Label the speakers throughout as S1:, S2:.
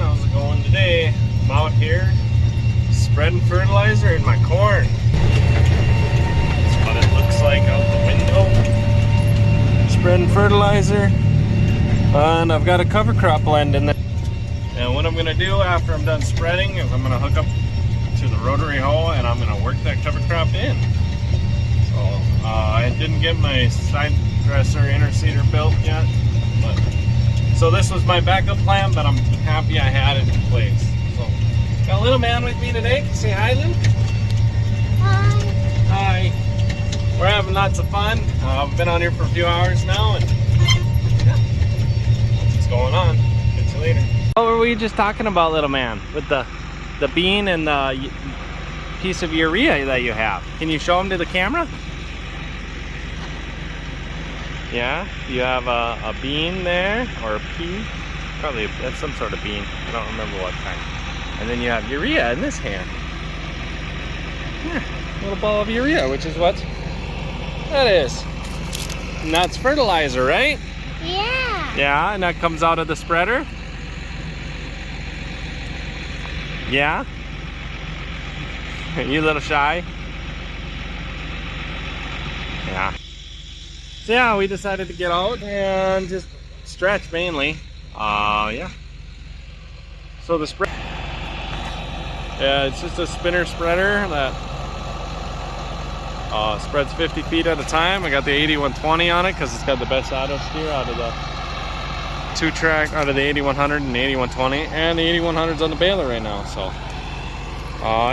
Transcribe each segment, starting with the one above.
S1: how's it going today? I'm out here spreading fertilizer in my corn. That's what it looks like out the window. Spreading fertilizer, and I've got a cover crop blend in there. And what I'm going to do after I'm done spreading is I'm going to hook up to the rotary hoe and I'm going to work that cover crop in. So I didn't get my side dresser interseeder built yet, but so this was my backup plan, but I'm happy I had it in place. So got a little man with me today. Say hi, Luke.
S2: Hi.
S1: Hi. We're having lots of fun. I've been on here for a few hours now, and yeah, that's what's going on. Catch you later. What were we just talking about, little man, with the bean and the piece of urea that you have? Can you show them to the camera? Yeah, you have a bean there, or a pea. Probably that's some sort of bean. I don't remember what kind. And then you have urea in this hand. Yeah, a little ball of urea, which is what that is. And that's fertilizer, right?
S2: Yeah.
S1: Yeah, and that comes out of the spreader. Yeah? Are you a little shy? Yeah. So yeah, we decided to get out and just stretch mainly. Yeah. So the spread, yeah, it's just a spinner spreader that spreads 50 feet at a time. I got the 8120 on it because it's got the best auto steer out of the two-track, out of the 8100 and the 8120, and the 8100's on the baler right now. So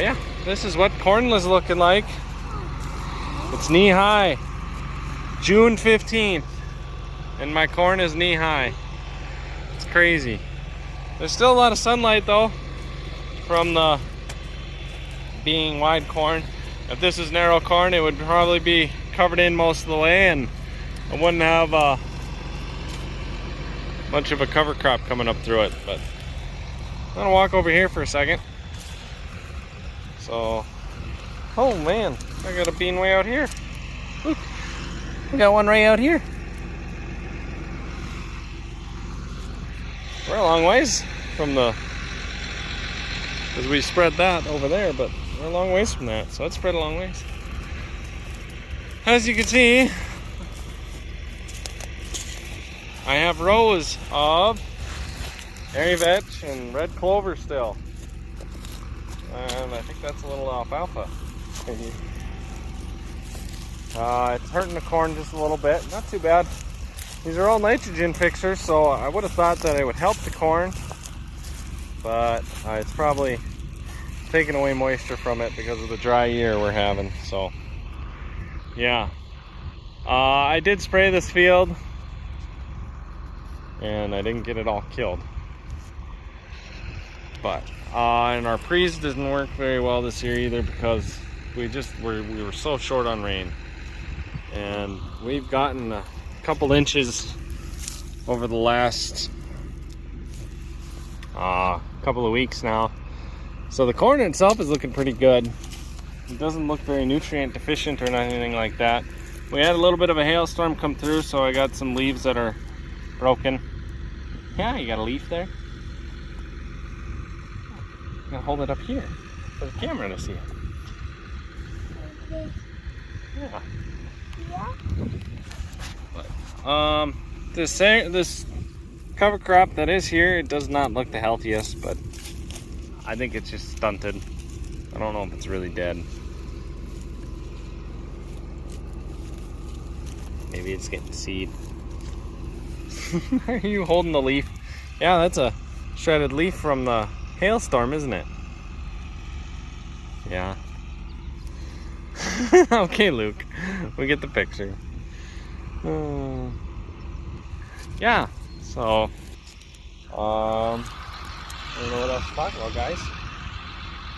S1: yeah, this is what corn is looking like. It's knee high. June 15th, and my corn is knee high. It's crazy. There's still a lot of sunlight though from the being wide corn. If this is narrow corn, it would probably be covered in most of the way, and I wouldn't have much of a cover crop coming up through it. But I'm gonna walk over here for a second. So, oh man, I got a bean way out here. Look. We got one right out here. We're a long ways from the, because we spread that over there, but we're a long ways from that, so it's spread a long ways. As you can see, I have rows of hairy vetch and red clover still, and I think that's a little alfalfa. It's hurting the corn just a little bit. Not too bad. These are all nitrogen fixers, so I would have thought that it would help the corn, but it's probably taking away moisture from it because of the dry year we're having. So yeah, I did spray this field and I didn't get it all killed, but and our pre's didn't work very well this year either because we were so short on rain. And we've gotten a couple inches over the last couple of weeks now. So the corn itself is looking pretty good. It doesn't look very nutrient deficient or anything like that. We had a little bit of a hailstorm come through, so I got some leaves that are broken. Yeah, you got a leaf there. I'm gonna hold it up here for the camera to see it. Yeah. But this cover crop that is here, it does not look the healthiest, but I think it's just stunted. I don't know if it's really dead. Maybe it's getting seed. Are you holding the leaf? Yeah, that's a shredded leaf from the hailstorm, isn't it? Yeah. Okay, Luke, we get the picture. Yeah, so I don't know what else to talk about, guys.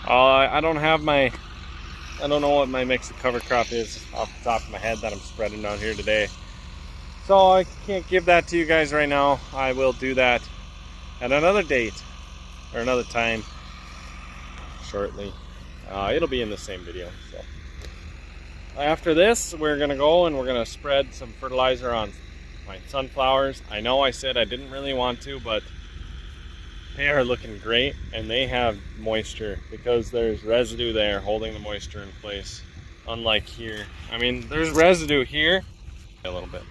S1: I don't know what my mix of cover crop is off the top of my head that I'm spreading down here today, so I can't give that to you guys right now. I will do that at another date or another time shortly. It'll be in the same video. So after this, we're gonna go and we're gonna spread some fertilizer on my sunflowers. I know I said I didn't really want to, but They are looking great, and they have moisture because there's residue there holding the moisture in place. Unlike here. I mean, there's residue here a little bit,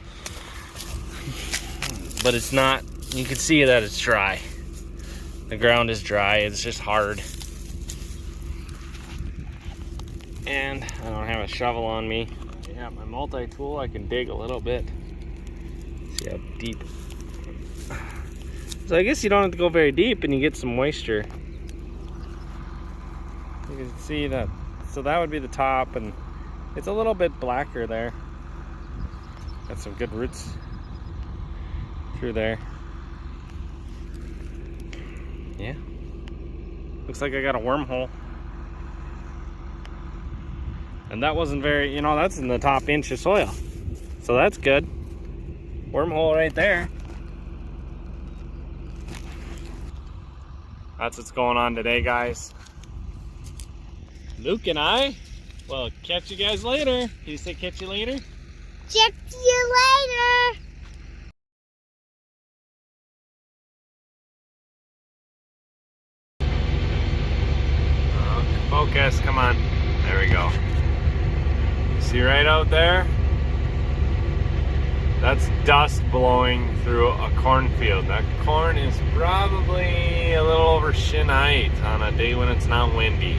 S1: but it's not, you can see that it's dry. The ground is dry, it's just hard. And I don't have a shovel on me. I have my multi-tool, I can dig a little bit. See how deep. So I guess you don't have to go very deep and you get some moisture. You can see that, so that would be the top, and it's a little bit blacker there. Got some good roots through there. Yeah. Looks like I got a wormhole. And that wasn't very, you know, that's in the top inch of soil. So that's good. Wormhole right there. That's what's going on today, guys. Luke and I, well, catch you guys later. Can you say catch you later?
S2: Catch you later.
S1: Focus, come on. There we go. See right out there? That's dust blowing through a cornfield. That corn is probably a little over shin height on a day when it's not windy.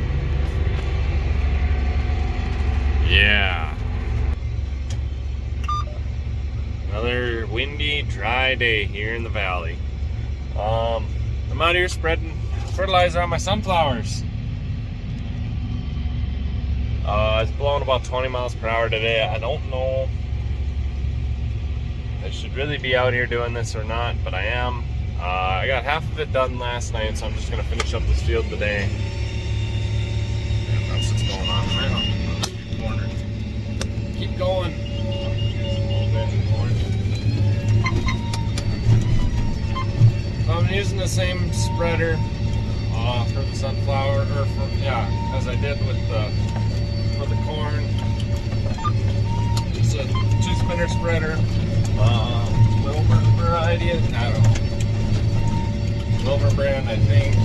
S1: Yeah. Another windy, dry day here in the valley. I'm out here spreading fertilizer on my sunflowers. It's blowing about 20 miles per hour today. I don't know if I should really be out here doing this or not, but I am. I got half of it done last night, so I'm just going to finish up this field today. And that's what's going on right on the corner. Keep going. So I'm using the same spreader for the sunflower, or for, yeah, as I did with for the corn. It's a 2-spinner spreader. Wilmer variety, I don't know. Wilmer brand, I think.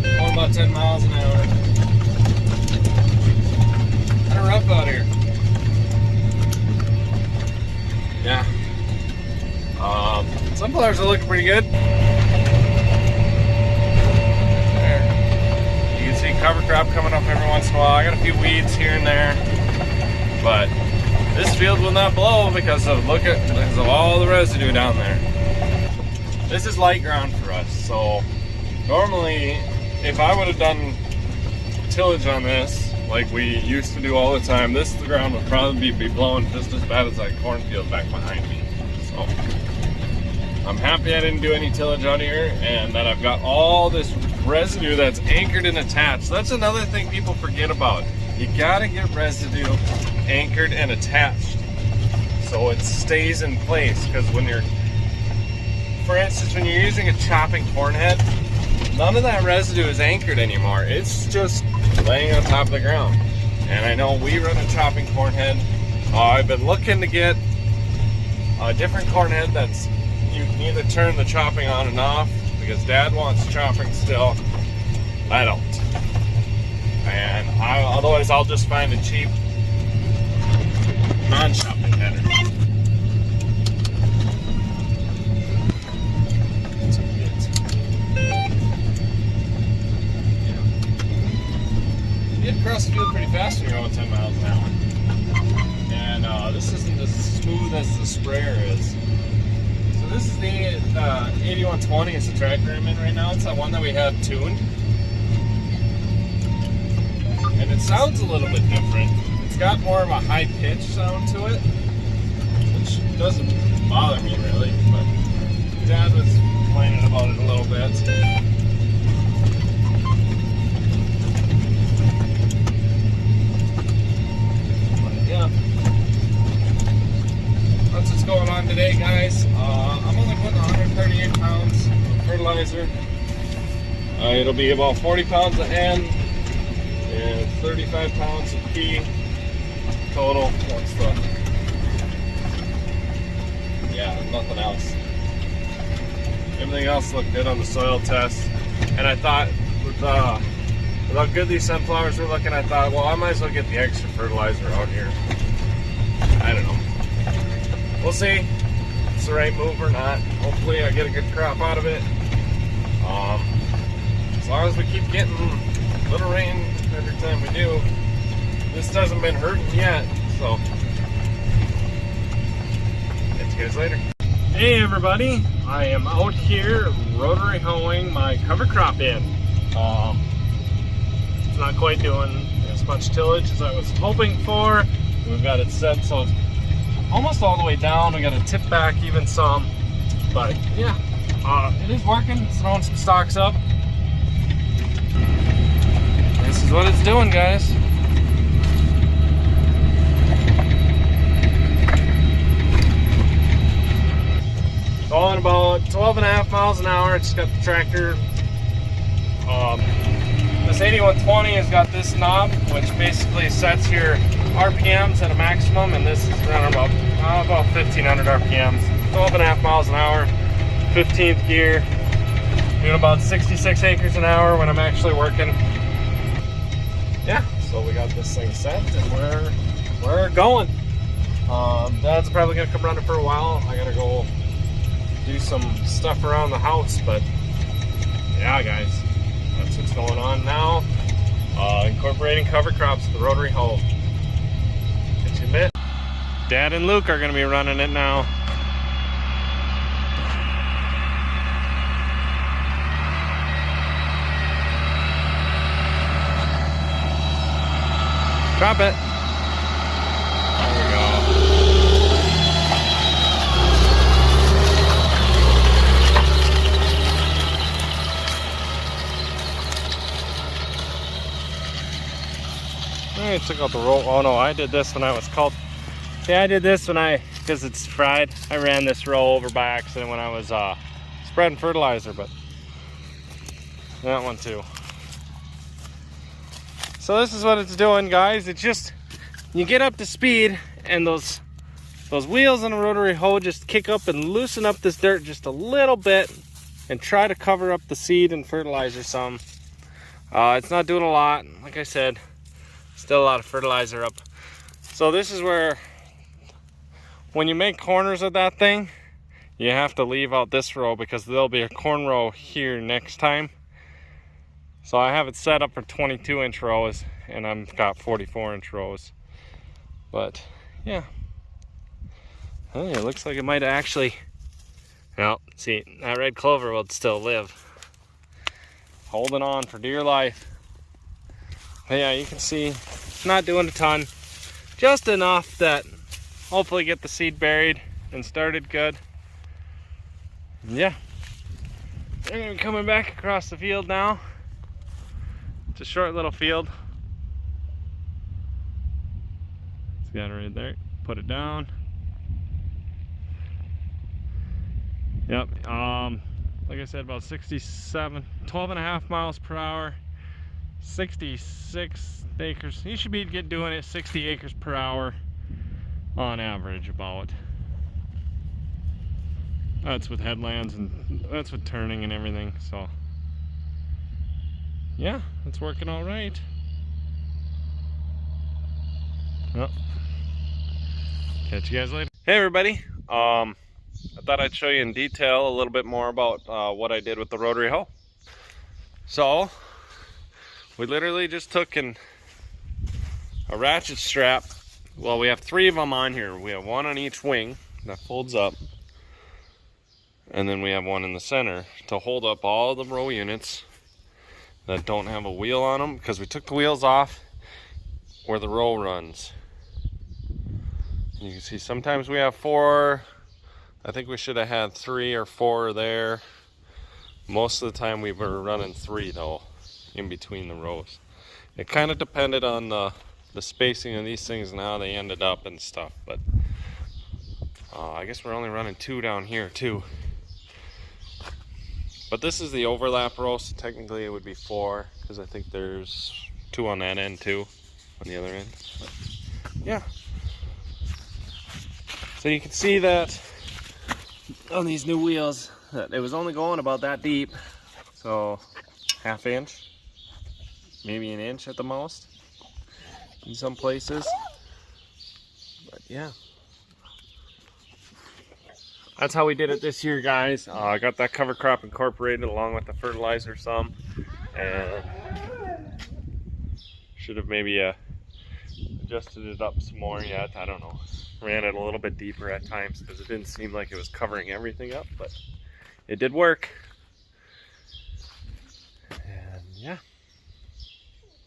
S1: Going about 10 miles an hour. Kind of rough out here. Yeah. Sunflowers are looking pretty good. There. You can see cover crop coming up every once in a while. I got a few weeds here and there, but this field will not blow because of all the residue down there. This is light ground for us, so normally if I would have done tillage on this like we used to do all the time, the ground would probably be blowing just as bad as that cornfield back behind me. So I'm happy I didn't do any tillage out here and that I've got all this residue that's anchored and attached. That's another thing people forget about. You gotta get residue anchored and attached so it stays in place, because when you're, for instance, when you're using a chopping corn head, none of that residue is anchored anymore. It's just laying on top of the ground. And I know we run a chopping corn head. I've been looking to get a different corn head that's, you can either turn the chopping on and off, because Dad wants chopping still. I don't. And otherwise I'll just find a cheap non-chopping header. You get across the field pretty fast when you're going 10 miles an hour. And this isn't as smooth as the sprayer is. So this is the 8120. It's the tractor I'm in right now. It's that one that we have tuned. And it sounds a little bit different. It's got more of a high pitch sound to it, which doesn't bother me really, but Dad was complaining about it a little bit. But yeah, that's what's going on today, guys. I'm only putting 138 pounds of fertilizer. It'll be about 40 pounds of N and 35 pounds of P total. What's the, yeah, nothing else. Everything else looked good on the soil test. And I thought with how good these sunflowers were looking, I thought, well, I might as well get the extra fertilizer out here. I don't know. We'll see if it's the right move or not. Hopefully I get a good crop out of it. As long as we keep getting a little rain every time we do. This hasn't been hurting yet, so catch you guys later. Hey everybody, I am out here rotary hoeing my cover crop in. It's not quite doing as much tillage as I was hoping for. We've got it set so it's almost all the way down. We got to tip back even some, but yeah, it is working. It's throwing some stalks up. This is what it's doing, guys. Going about 12.5 miles an hour. It's got the tractor. This 8120 has got this knob, which basically sets your RPMs at a maximum, and this is running about 1,500 RPMs. 12.5 miles an hour, 15th gear, doing about 66 acres an hour when I'm actually working. Yeah, so we got this thing set, and we're going. Dad's probably gonna come running for a while. I gotta go do some stuff around the house, but yeah, guys, that's what's going on now. Incorporating cover crops with the rotary hoe. Catch you in a bit. Dad and Luke are going to be running it now. Drop it. There we go. I took out the roll. Oh no, I did this when I was called. See, I did this because it's fried. I ran this row over by accident when I was spreading fertilizer, but that one too. So this is what it's doing, guys. It's just, you get up to speed and those wheels on a rotary hoe just kick up and loosen up this dirt just a little bit and try to cover up the seed and fertilizer some. It's not doing a lot, like I said. Still a lot of fertilizer up. So this is where, when you make corners of that thing, you have to leave out this row because there'll be a corn row here next time. So I have it set up for 22-inch rows, and I've got 44-inch rows. But yeah, hey, it looks like it might actually. Well, see, that red clover will still live. Holding on for dear life. But yeah, you can see it's not doing a ton, just enough that hopefully get the seed buried and started good. And yeah, they're gonna be coming back across the field now. It's a short little field. It's got it right there. Put it down. Yep. Like I said, about 12.5 miles per hour. 66 acres. You should be doing it 60 acres per hour on average about. That's with headlands and that's with turning and everything. So yeah, it's working all right. Well, catch you guys later. Hey everybody. I thought I'd show you in detail a little bit more about what I did with the rotary hoe. So we literally just took a ratchet strap. Well, we have 3 of them on here. We have 1 on each wing that folds up. And then we have 1 in the center to hold up all the row units that don't have a wheel on them, because we took the wheels off where the row runs. You can see sometimes we have 4. I think we should have had 3 or 4 there. Most of the time we were running 3 though, in between the rows. It kind of depended on the spacing of these things and how they ended up and stuff, but I guess we're only running 2 down here too. But this is the overlap row, so technically it would be 4, because I think there's 2 on that end too, on the other end. But yeah. So you can see that on these new wheels, that it was only going about that deep. So, ½ inch, maybe an inch at the most in some places. But yeah. That's how we did it this year, guys. I got that cover crop incorporated along with the fertilizer some. And should have maybe adjusted it up some more yet. I don't know. Ran it a little bit deeper at times because it didn't seem like it was covering everything up, but it did work. And yeah.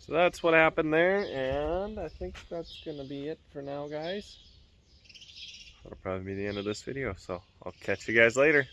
S1: So that's what happened there, and I think that's going to be it for now, guys. That'll probably be the end of this video, so I'll catch you guys later.